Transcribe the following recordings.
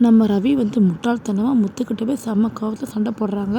நம்ம ரவி முட்டாள்தனமாக முத்துக்கிட்ட போய் செம்ம கோவத்தில் சண்டை போடுறாங்க.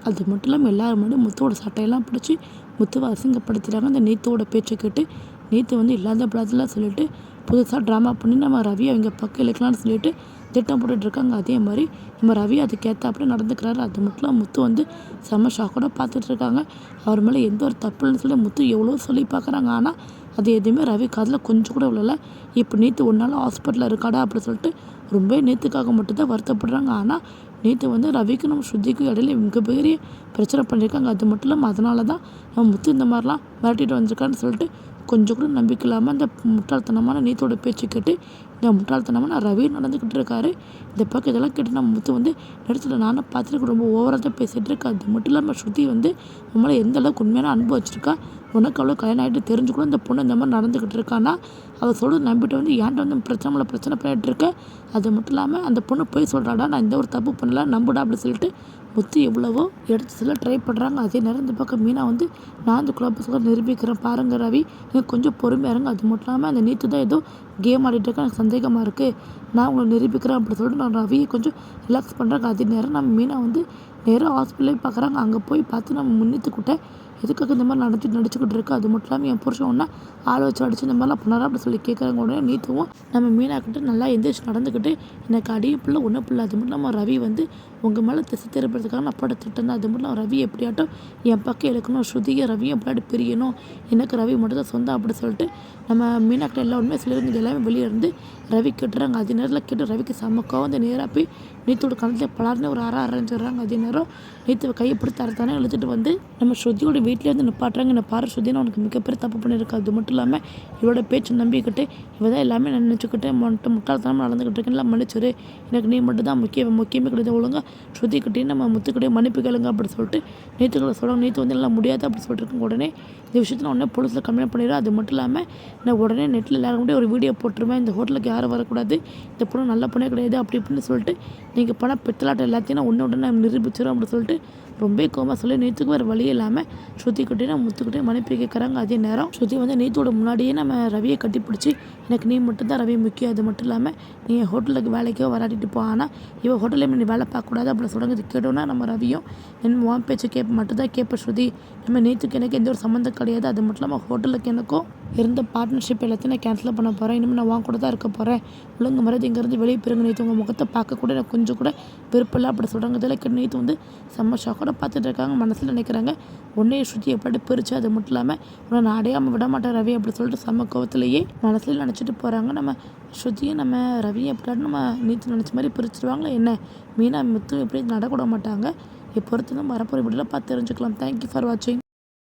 அது மட்டும் இல்லாமல் எல்லாரும் முன்னாடியும் முத்துவோட சட்டையெல்லாம் பிடிச்சி முத்துவை அசிங்கப்படுத்துகிறாங்க. அந்த நீத்துவோட பேச்சை கேட்டு நீத்து இல்லாத பிளாதெல்லாம் சொல்லிட்டு புதுசாக ட்ராமா பண்ணி நம்ம ரவி அவங்க பக்கம் இழுக்கலான்னு சொல்லிட்டு திட்டம் போட்டுட்ருக்காங்க. அதே மாதிரி நம்ம ரவி அதுக்கேற்றாப்புல நடந்துக்கிறாரு. அது மட்டும் இல்லாமல் முத்து செம்ம ஷாக்கோட பார்த்துட்ருக்காங்க. அவர் மேலே எந்த ஒரு தப்புன்னு சொல்லி முத்து எவ்வளோ சொல்லி பார்க்குறாங்க. ஆனால் அது எதுவுமே ரவி காதில் கொஞ்சம் கூட விழல. இப்போ நீத்து ஒரு நாள் ஹாஸ்பிட்டலில் இருக்காடா அப்படின்னு சொல்லிட்டு ரொம்ப நீத்துக்காக மட்டும்தான் வருத்தப்படுறாங்க. ஆனால் நீத்து ரவிக்கும் நம்ம ஸ்ருதிக்கும் இடையில மிகப்பெரிய பிரச்சனை பண்ணியிருக்காங்க. அது மட்டும் இல்லாமல் அதனால தான் நம்ம முத்து இந்த மாதிரிலாம் மிரட்டிட்டு வந்திருக்கான்னு சொல்லிட்டு கொஞ்சம் கூட நம்பிக்கை இல்லாமல் அந்த முட்டாள்தனமான நீத்தோட பேச்சு கேட்டு இந்த முட்டாள்தனமான ரவி நடந்துக்கிட்டு இருக்காரு. இந்த பக்கம் இதெல்லாம் கேட்டு நம்ம முத்து நடிச்சில் நானும் பார்த்துட்டு ரொம்ப ஓவராக தான் பேசிகிட்டு இருக்கா. அது மட்டும் இல்லாமல் ஸ்ருதி நம்மளை எந்த அளவுக்கு உண்மையான அன்பு வச்சுருக்கா. உனக்கு அவ்வளோ கல்யாணம் ஆகிட்டு தெரிஞ்சு கூட இந்த பொண்ணு இந்த மாதிரி நடந்துக்கிட்டு இருக்கான்னா அவள் சொல்கிறது நம்பிட்டு ஏன்ட்ட பிரச்சனை பண்ணிகிட்டு இருக்க. அது மட்டும் இல்லாமல் அந்த பொண்ணு போய் சொல்கிறாடா, நான் எந்த ஒரு தப்பு பண்ணல நம்புடா அப்படின்னு சொல்லிட்டு முத்து எவ்வளவோ எடுத்து சொல்ல ட்ரை பண்ணுறாங்க. அதே நேரம் இந்த பக்கம் மீனா நான் அந்த குழப்ப நிரூபிக்கிறேன் பாருங்க ரவி, நீங்கள் கொஞ்சம் பொறுமையாக இருங்க. அது மட்டும் இல்லாமல் அந்த நீத்து தான் ஏதோ கேம் ஆடிட்டு இருக்க எனக்கு சந்தேகமாக இருக்குது, நான் உங்களை நிரூபிக்கிறேன் அப்படின்னு சொல்லிட்டு நான் ரவியை கொஞ்சம் ரிலாக்ஸ் பண்ணுறாங்க. அதே நேரம் நம்ம மீனா நேராக ஹாஸ்பிட்டலே பார்க்குறாங்க. அங்கே போய் பார்த்து நம்ம முன்னித்துக்கிட்ட எதுக்காக இந்த மாதிரி நடிச்சுக்கிட்டு இருக்கு. அது மட்டும் இல்லாமல் என் புருஷன் ஒன்றா ஆள் வச்சு அடிச்சு இந்த மாதிரிலாம் பண்ணாரா அப்படி சொல்லி கேட்குறாங்க. உடனே நீத்துவும் நம்ம மீனாக்கிட்ட நல்லா எந்திரிச்சு நடந்துக்கிட்டு எனக்கு அடியும் பிள்ளை ஒன்றும் பிள்ளை. அது மட்டும் இல்லாமல் ரவி உங்கள் மேலே திசை திருப்பறதுக்காக நான் பட திட்டம் தான். அது மட்டும் இல்லாமல் ரவி எப்படியாட்டும் என் பக்கம் எடுக்கணும், ஸ்ருதியை ரவியும் எப்படியாட்டு பிரியணும், எனக்கு ரவி மட்டும் தான் சொந்தம் அப்படி சொல்லிட்டு நம்ம மீனாக்கிட்ட எல்லா உண்மையாக சொல்லியிருந்து எல்லாமே வெளியே இருந்து ரவி கேட்டுறாங்க. அதே நேரத்தில் கேட்டு ரவிக்கு சமக்கம் நேராக போய் நீத்தோட கணத்தில் பலாருன்னு ஒரு அரைஞ்சிடுறாங்க. அதே நேரம் நீத்துவை கையை பிடிச்சி தரத்தானே இழுத்துட்டு நம்ம ஸ்ருதியோட வீட்டிலே நிப்பாட்டுறாங்க. என்ன பாரு ஸ்ருதின்னு உனக்கு மிகப்பெரிய தப்பு பண்ணியிருக்கா. அது மட்டும் இல்லாமல் இவளோட பேச்சு நம்பிக்கிட்டு இவதான் எல்லாமே நினச்சிக்கிட்டு முட்டாள்தனமாக நடந்துக்கிட்டு இருக்கேன்லாம் மன்னிச்சிரு, எனக்கு நீ மட்டும் தான் முக்கியமே கிடையாது, ஒழுங்காக ஸ்ருதிக்கிட்டே நம்ம முத்துக்கிட்டே மன்னிப்பு கேளுங்க அப்படி சொல்லிட்டு நீத்துக்களை சொல்கிறாங்க. நீத்து எல்லாம் முடியாது அப்படி சொல்லிட்டு இருக்காங்க. உடனே இந்த விஷயத்தை நான் உடனே போலீஸில் கம்ப்ளைண்ட் பண்ணிடுறேன். அது மட்டும் இல்லாமல் நான் உடனே நெட்டில் எல்லாரும் கூட ஒரு வீடியோ போட்டுருவேன், இந்த ஹோட்டலுக்கு யாரும் வரக்கூடாது, இந்த பொண்ணு நல்ல பொண்ணே கிடையாது அப்படி இப்படின்னு சொல்லிட்டு நீங்கள் பண பித்தலாட்டம் எல்லாத்தையும் நான் உடனே நிரூபிச்சிடும் அப்படி சொல்லிட்டு ரொம்ப கோமா சொல்லி நீத்துக்கு வேறு வழி இல்லாமல் ஸ்ருதிக்கிட்டே நம்ம முத்துக்கிட்டே மன்னிப்பு கேட்குறாங்க. அதே நேரம் ஸ்ருதி நீத்தோட முன்னாடியே நம்ம ரவியை கட்டிப்பிடிச்சி எனக்கு நீ மட்டும்தான் ரவி முக்கியம், அது மட்டும் இல்லாமல் நீ ஹோட்டலுக்கு வேலைக்கோ வராட்டிட்டு போ, ஆனால் இவன் ஹோட்டலில் நீ வேலை பார்க்கக்கூடாது அப்படின்னு சொல்கிறாங்க. இது கேட்டோன்னா நம்ம ரவியும் என்ன உன் பேச்சு மட்டும்தான் கேட்ப ஸ்ருதி, நம்ம நீத்துக்கு எனக்கு எந்த ஒரு சம்மந்தம் கிடையாது, அது மட்டும் இல்லாமல் ஹோட்டலுக்கு எனக்கும் இருந்த பார்ட்னர்ஷிப் எல்லாத்தையும் நான் கேன்சல் பண்ண போகிறேன், இனிமேல் நான் வாங்க கூட தான் இருக்க போகிறேன், ஒழுங்கு மருந்து இங்கேருந்து வெளியே பிறகு நீத்து உங்கள் முகத்தை பார்க்க கூட எனக்கு கொஞ்சம் கூட விருப்பம் அப்படி சொல்கிறாங்க. இதெல்லாம் கேட்டு நீத்து செம்ம ஷாக்கோட பார்த்துட்டு இருக்காங்க. மனசில் நினைக்கிறாங்க ஒன்றே ஸ்ருதி எப்படி பிரித்து, அது மட்டும் இல்லாமல் உன்னை நான் அடையாமல் விட மாட்டேன் ரவி அப்படி சொல்லிட்டு செம்ம கோவத்திலேயே மனசில் நினச்சிட்டு போகிறாங்க. நம்ம ஸ்ருதியை நம்ம ரவியை எப்படியாட்டு நம்ம நீத்து நினச்ச மாதிரி பிரிச்சுருவாங்களா என்ன, மீனா முத்தும் எப்படி நடக்கூட மாட்டாங்க. பொறுத்து நம்ம வரப்போகிற வீடியோவில் பார்த்து தெரிஞ்சுக்கலாம். தேங்க்யூ ஃபார் வாட்சிங்.